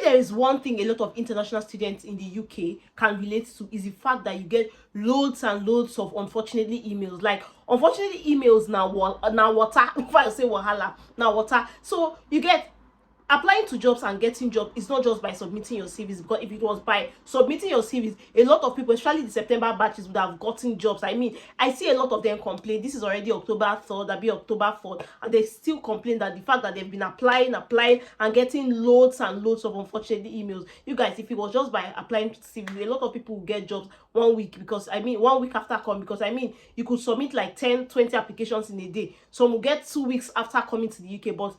there is one thing a lot of international students in the UK can relate to, is the fact that you get loads and loads of unfortunately emails. Like, unfortunately emails now water. If I say wahala, now water. So you get applying to jobs and getting jobs is not just by submitting your CVs, because if it was by submitting your CVs, a lot of people, especially the September batches, would have gotten jobs. I mean, I see a lot of them complain. This is already October 3rd, that'll be October 4th, and they still complain that the fact that they've been applying and getting loads and loads of unfortunately emails. You guys, if it was just by applying to CVs, a lot of people will get jobs 1 week, because I mean 1 week after coming, because I mean you could submit like 10-20 applications in a day. Some will get 2 weeks after coming to the UK, but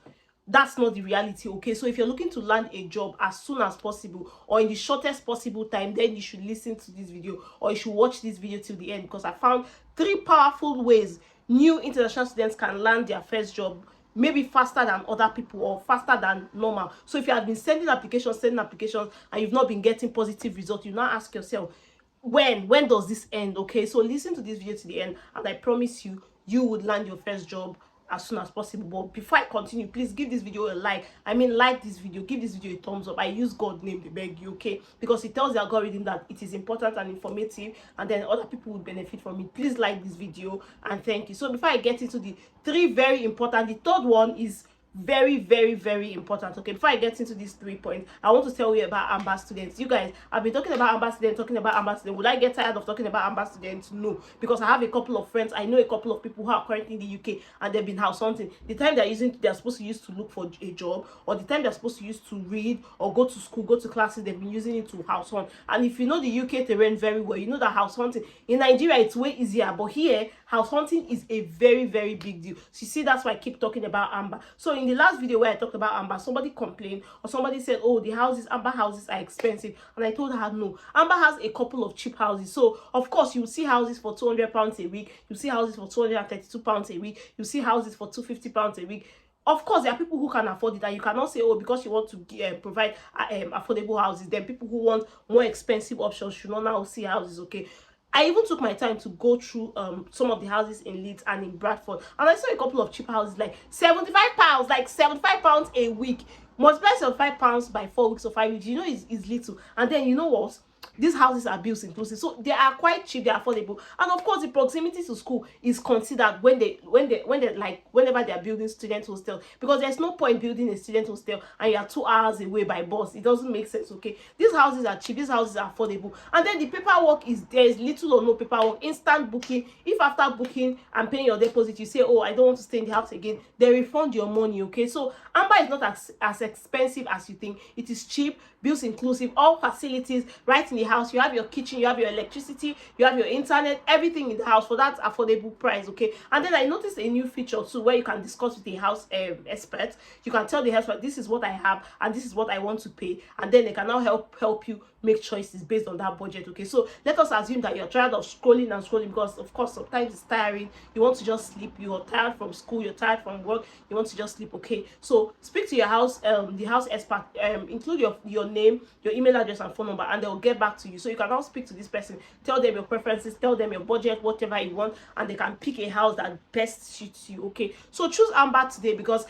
that's not the reality. Okay, so if you're looking to land a job as soon as possible or in the shortest possible time, then you should listen to this video, or you should watch this video till the end, because I found 3 powerful ways new international students can land their first job, maybe faster than other people or faster than normal. So if you have been sending applications and you've not been getting positive results, you now ask yourself, when does this end? Okay, so listen to this video to the end, and I promise you, you would land your first job as soon as possible. But before I continue, please give this video a like. I mean, like this video, give this video a thumbs up. I use God's name to beg you, okay, because it tells the algorithm that it is important and informative, and then other people will benefit from it. Please like this video, and thank you. So before I get into the 3 very important, the third one is very, very, very important. Okay, before I get into these 3 points, I want to tell you about AMBA students. You guys, I've been talking about AMBA students. Would I get tired of talking about AMBA students? No, because I have a couple of friends, I know a couple of people who are currently in the UK, and they've been house hunting. The time they're supposed to use to look for a job, or the time they're supposed to use to read or go to school, go to classes, they've been using it to house hunt. And if you know the UK terrain very well, you know that house hunting in Nigeria, it's way easier, but here house hunting is a very, very big deal. So you see, that's why I keep talking about AMBA. So in the last video where I talked about AMBA, somebody complained, or somebody said, oh, the AMBA houses are expensive, and I told her no. AMBA has a couple of cheap houses. So of course you see houses for £200 a week, you see houses for £232 a week, you see houses for £250 a week. Of course, there are people who can afford it, and you cannot say, oh, because you want to provide affordable houses, then people who want more expensive options should not now see houses. Okay, I even took my time to go through some of the houses in Leeds and in Bradford, and I saw a couple of cheap houses, like £75, like £75 a week. Multiply £75 by 4 weeks or 5 weeks, you know, is little. And then you know what? These houses are bills inclusive, so they are quite cheap, they are affordable. And of course, the proximity to school is considered whenever they are building student hostels, because there's no point building a student hostel and you are 2 hours away by bus. It doesn't make sense. Okay, these houses are cheap, these houses are affordable, and then the paperwork there is little or no paperwork, instant booking. If after booking and paying your deposit you say, oh, I don't want to stay in the house again, they refund your money. Okay, so AMBA is not as expensive as you think. It is cheap, bills inclusive, all facilities right in the house. You have your kitchen, you have your electricity, you have your internet, everything in the house for that affordable price. Okay, and then I noticed a new feature too, where you can discuss with the house expert. You can tell the expert, this is what I have and this is what I want to pay, and then they can now help you make choices based on that budget. Okay, so let us assume that you're tired of scrolling, because of course sometimes it's tiring. You want to just sleep, you're tired from school, you're tired from work, you want to just sleep. Okay, so speak to your house the house expert, include your name, your email address and phone number, and they'll get back to you. So you can now speak to this person, tell them your preferences, tell them your budget, whatever you want, and they can pick a house that best suits you. Okay, so choose AMBA today, because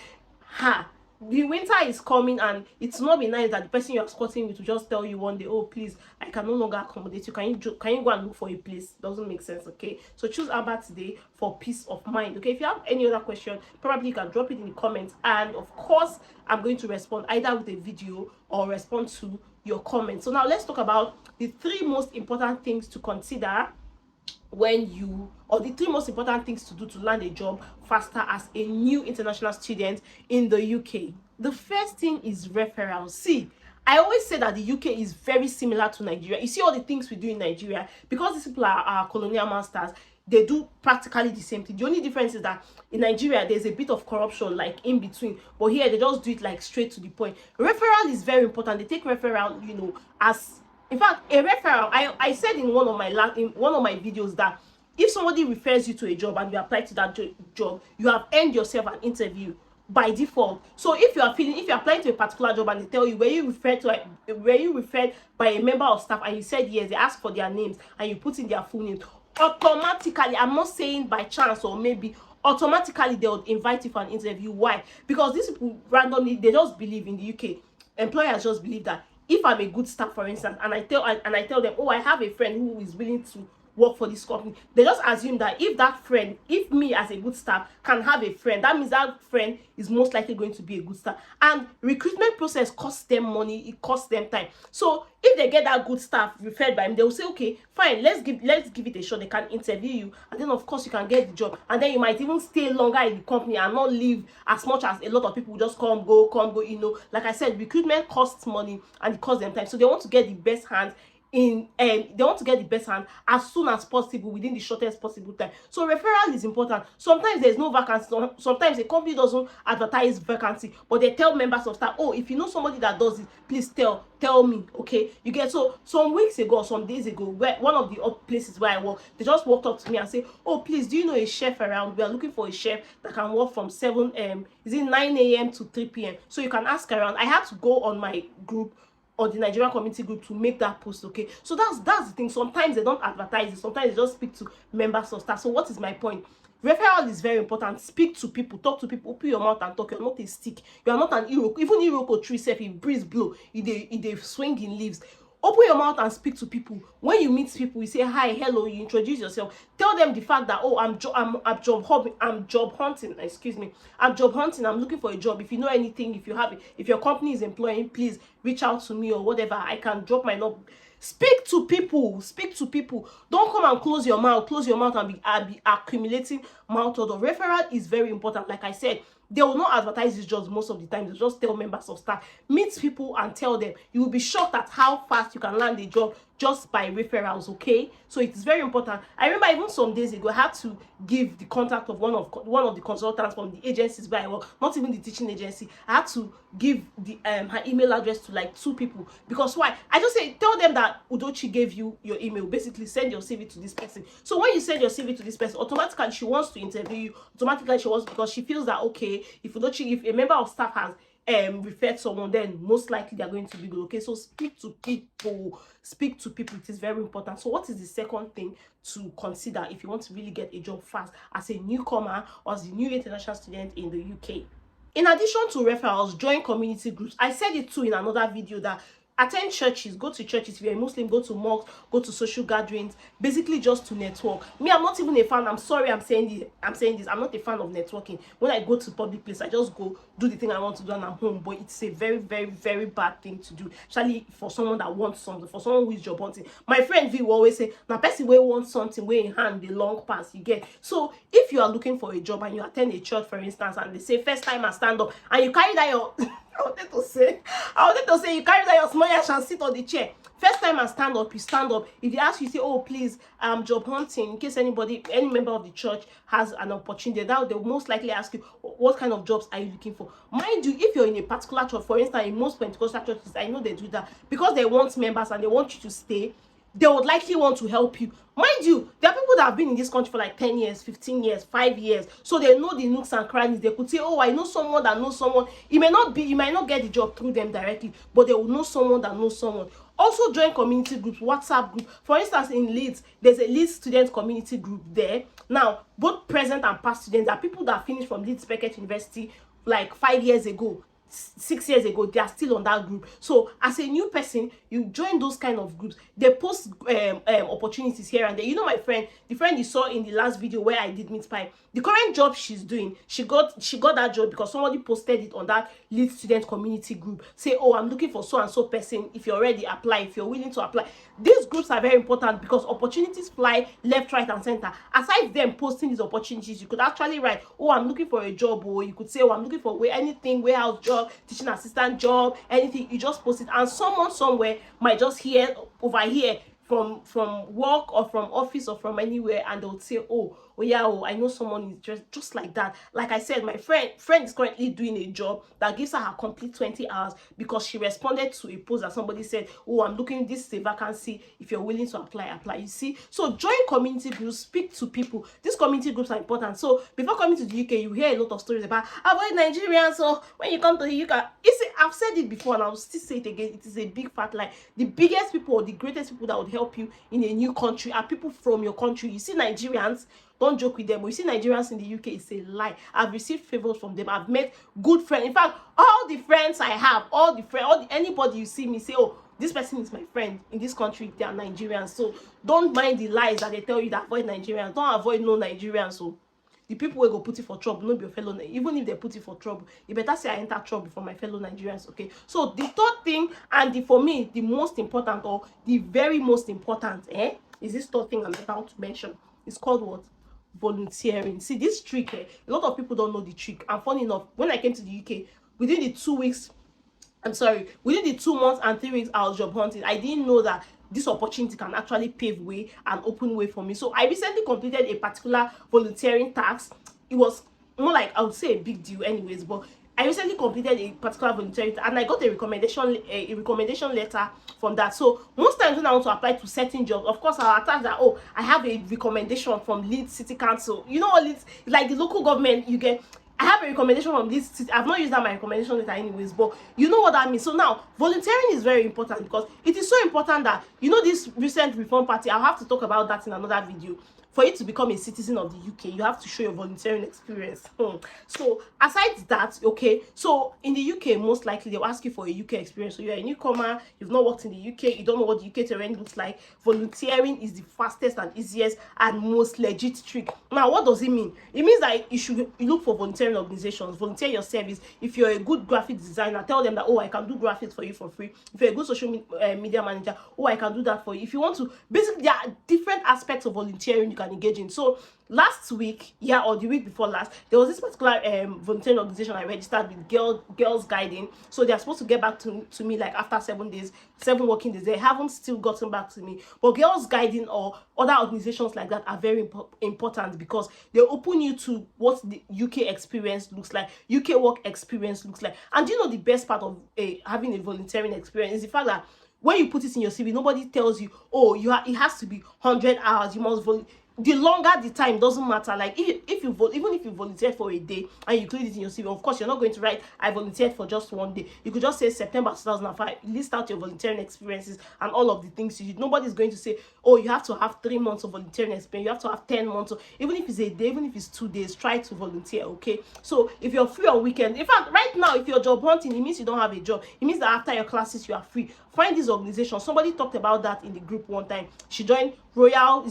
the winter is coming, and it's not be nice that the person you're squatting with will just tell you one day, oh, please, I can no longer accommodate you. Can you go and look for a place? Doesn't make sense. Okay, so choose AMBA today for peace of mind. Okay, if you have any other question, probably you can drop it in the comments, and of course I'm going to respond either with a video or respond to your comments. So now let's talk about the 3 most important things to consider the 3 most important things to do to land a job faster as a new international student in the UK. The first thing is referrals. See, I always say that the UK is very similar to Nigeria. You see all the things we do in Nigeria, because these people are colonial masters, they do practically the same thing. The only difference is that in Nigeria there's a bit of corruption like in between, but here they just do it like straight to the point. Referral is very important. They take referral, you know, as, in fact, a referral, I said in one of my videos that if somebody refers you to a job and you apply to that job, you have earned yourself an interview by default. So if you're applying to a particular job and they tell you, were you referred by a member of staff, and you said yes, they ask for their names and you put in their full names, automatically, I'm not saying by chance or maybe, automatically they would invite you for an interview. Why? Because these people randomly, they just believe in the UK, employers just believe that if I'm a good staff, for instance, and I tell them, oh, I have a friend who is willing to work for this company, they just assume that if me as a good staff can have a friend, that means that friend is most likely going to be a good staff. And recruitment process costs them money, it costs them time. So if they get that good staff referred by him, they will say, okay, fine, let's give it a shot. They can interview you, and then of course you can get the job, and then you might even stay longer in the company and not leave as much as a lot of people just come go. Like I said, recruitment costs money and it costs them time, so they want to get the best hands as soon as possible, within the shortest possible time. So referral is important. Sometimes there's no vacancy, sometimes a company doesn't advertise vacancy, but they tell members of staff, oh, if you know somebody that does it, please tell me. Okay, you get. So some weeks ago, some days ago, where one of the places where I work, they just walked up to me and say, oh, please, do you know a chef around? We are looking for a chef that can work from 9 a.m. to 3 p.m. so you can ask around. I had to go on my group, or the Nigerian community group, to make that post. Okay, so that's the thing. Sometimes they don't advertise it, sometimes they just speak to members of staff. So what is my point? Referral is very important. Speak to people, talk to people, open your mouth and talk. You're not a stick, you are not an Iroko. Even Iroko tree self, if breeze blow, they swing in leaves. Open your mouth and speak to people. When you meet people, you say hi, hello, you introduce yourself. Tell them the fact that, oh, I'm job hunting, excuse me. I'm job hunting, I'm looking for a job. If you know anything, if your company is employing, please reach out to me or whatever. I can drop my number. Speak to people. Don't come and close your mouth and be accumulating mouth odor. Referral is very important. Like I said, they will not advertise these jobs most of the time. They just tell members of staff, meet people and tell them. You will be shocked at how fast you can land a job just by referrals. Okay, so it is very important. I remember even some days ago, I had to give the contact of one of the consultants from the agencies where I work, not even the teaching agency. I had to give the her email address to like 2 people. Because why? I just say, tell them that Udochi gave you your email. Basically, send your CV to this person. So when you send your CV to this person, automatically she wants to interview you. Automatically she wants, because she feels that, okay, if a member of staff has referred someone, then most likely they're going to be good. Okay, so speak to people. It is very important. So what is the second thing to consider if you want to really get a job fast as a newcomer or as a new international student in the UK? In addition to referrals, join community groups. I said it too in another video that attend churches, go to churches. If you're a Muslim, go to mosques, go to social gatherings, basically just to network. Me, I'm not even a fan. I'm sorry, I'm saying this. I'm not a fan of networking. When I go to public place, I just go do the thing I want to do and I'm home. But it's a very, very, very bad thing to do, especially for someone that wants something, for someone who is job hunting. My friend V will always say, now person will want something way in hand, the long pass you get. So if you are looking for a job and you attend a church, for instance, and they say first time I stand up, and you carry that your I wanted to say you carry that your small yash and sit on the chair. First time I stand up, you stand up. If they ask you, say, oh, please, I'm job hunting, in case any member of the church has an opportunity, that they'll most likely ask you, what kind of jobs are you looking for? Mind you, if you're in a particular church, for instance, in most Pentecostal churches, I know they do that because they want members and they want you to stay. They would likely want to help you. Mind you, there are people that have been in this country for like 10 years, 15 years, 5 years. So they know the nooks and crannies. They could say, oh, I know someone that knows someone. You might not get the job through them directly, but they will know someone that knows someone. Also join community groups, WhatsApp group. For instance, in Leeds, there's a Leeds student community group there. Now, both present and past students are people that finished from Leeds Beckett University like 5 years ago. 6 years ago, they are still on that group. So as a new person, you join those kind of groups. They post opportunities here and there. You know, my friend, the friend you saw in the last video where I did meat pie, the current job she's doing, she got that job because somebody posted it on that Lead Student community group. Say, oh, I'm looking for so and so person. If you're ready, apply. If you're willing to apply. These groups are very important because opportunities fly left, right, and center. Aside them posting these opportunities, you could actually write, oh, I'm looking for a job, or you could say, oh, I'm looking for anything, warehouse job, teaching assistant job, anything. You just post it, and someone somewhere might just overhear from work or from office or from anywhere, and they'll say, oh yeah, I know someone is just like that. Like I said, my friend is currently doing a job that gives her complete 20 hours because she responded to a post that somebody said, oh, I'm looking, this is a vacancy, if you're willing to apply. You see, so join community groups, speak to people. These community groups are important. So before coming to the UK, you hear a lot of stories about avoid Nigerians. So when you come to the UK, I've said it before and I'll still say it again, it is a big fat lie. The biggest people or the greatest people that would help you in a new country are people from your country. You see Nigerians, don't joke with them. We see Nigerians in the UK, it's a lie. I've received favors from them. I've met good friends. In fact, all the friends I have, anybody you see me say, oh, this person is my friend in this country, they are Nigerians. So don't mind the lies that they tell you that avoid Nigerians. Don't avoid no Nigerians. So the people will go put it for trouble, not be your fellow. Even if they put it for trouble, you better say I enter trouble for my fellow Nigerians. Okay. So the third thing, and for me the most important, or the very most important, is this third thing I'm about to mention. It's called what? Volunteering. See, this trick, a lot of people don't know the trick. And funny enough, when I came to the UK, within the 2 weeks, within the 2 months and 3 weeks I was job hunting, I didn't know that this opportunity can actually pave way and open way for me. So I recently completed a particular volunteering task. It was more like, I would say, a big deal anyways, but I recently completed a particular volunteering task, and I got a recommendation letter from that. So most times when I want to apply to certain jobs, of course I'll attach that, oh, I have a recommendation from Leeds City Council. You know what Leeds, like the local government, you get, I have a recommendation from this city. I've not used that my recommendation letter anyways, but you know what that means. So now volunteering is very important, because it is so important that, you know, this recent reform party, I'll have to talk about that in another video. For you to become a citizen of the UK, you have to show your volunteering experience. So aside that, okay, so in the UK, most likely they'll ask you for a UK experience. So you're a newcomer, you've not worked in the UK, you don't know what the UK terrain looks like. Volunteering is the fastest and easiest and most legit trick. Now, what does it mean? It means that you look for volunteering organizations, volunteer your service. If you're a good graphic designer, tell them that, oh, I can do graphics for you for free. If you're a good social media manager, oh, I can do that for you. If you want to, basically, there are different aspects of volunteering you can engage in. So last week, or the week before last, there was this particular volunteering organization I registered with, Girls Guiding. So they're supposed to get back to me like after 7 working days. They haven't still gotten back to me. But Girls Guiding or other organizations like that are very important, because they open you to what the UK experience looks like, UK work experience looks like. And you know, the best part of having a volunteering experience is the fact that when you put it in your CV, nobody tells you, oh, it has to be 100 hours, you must volunteer. The longer the time, doesn't matter. Like even if you volunteer for a day and you include it in your CV, of course you're not going to write I volunteered for just 1 day. You could just say September 2005, list out your volunteering experiences and all of the things you did. Nobody's going to say, oh, you have to have 3 months of volunteering experience, you have to have 10 months. Even if it's a day, even if it's 2 days, try to volunteer. Okay, so if you're free on weekends, in fact right now, if you're job hunting, it means you don't have a job. It means that after your classes you are free. Find this organization. Somebody talked about that in the group one time. She joined Royal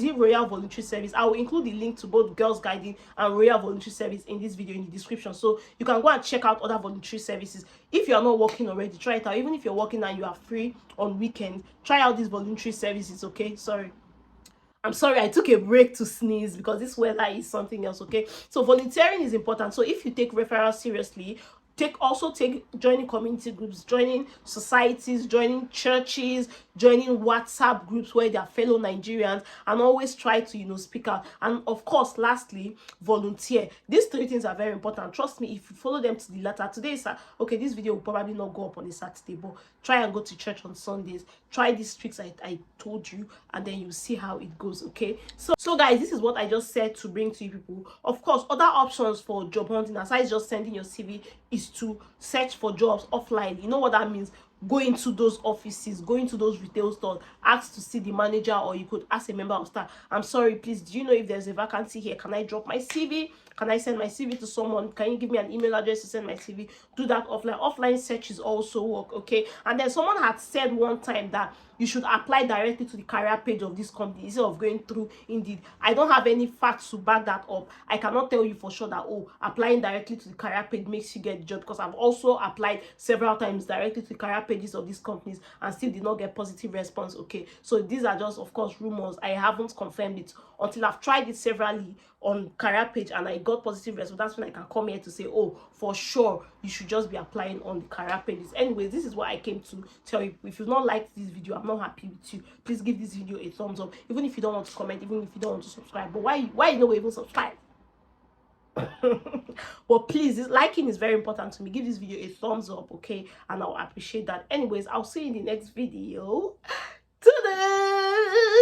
Voluntary Service. I will include the link to both Girls Guiding and Royal Voluntary Service in this video in the description, so you can go and check out other voluntary services. If you are not working already, try it out. Even if you're working and you are free on weekends, try out these voluntary services. Okay, I'm sorry, I took a break to sneeze because this weather is something else. Okay, so volunteering is important. So if you take referrals seriously, take joining community groups, joining societies, joining churches, joining WhatsApp groups where there are fellow Nigerians, and always try to, you know, speak out. And of course, lastly, volunteer. These 3 things are very important. Trust me, if you follow them to the letter. Today is okay, this video will probably not go up on a Saturday, but try and go to church on Sundays. Try these tricks I told you, and then you see how it goes. Okay, so guys, this is what I just said to bring to you people. Of course, other options for job hunting aside just sending your CV is to search for jobs offline. You know what that means? Go into those offices, go into those retail stores, ask to see the manager, or you could ask a member of staff, I'm sorry, please, do you know if there's a vacancy here? Can I drop my CV? Can I send my CV to someone? Can you give me an email address to send my CV? Do that offline. Offline searches also work. Okay, and then someone had said one time that you should apply directly to the career page of this company instead of going through Indeed. I don't have any facts to back that up. I cannot tell you for sure that, oh, applying directly to the career page makes you get the job, because I've also applied several times directly to the career pages of these companies and still did not get positive response. Okay, so these are just, of course, rumors. I haven't confirmed it until I've tried it severally on career page and I got positive response. That's when I can come here to say, oh, for sure you should just be applying on the career pages. Anyways, this is what I came to tell you. If you've not liked this video, I'm not happy with you, please give this video a thumbs up. Even if you don't want to comment, even if you don't want to subscribe. But why you don't even subscribe? Well, please, this liking is very important to me. Give this video a thumbs up, okay, and I'll appreciate that. Anyways, I'll see you in the next video. Ta-da!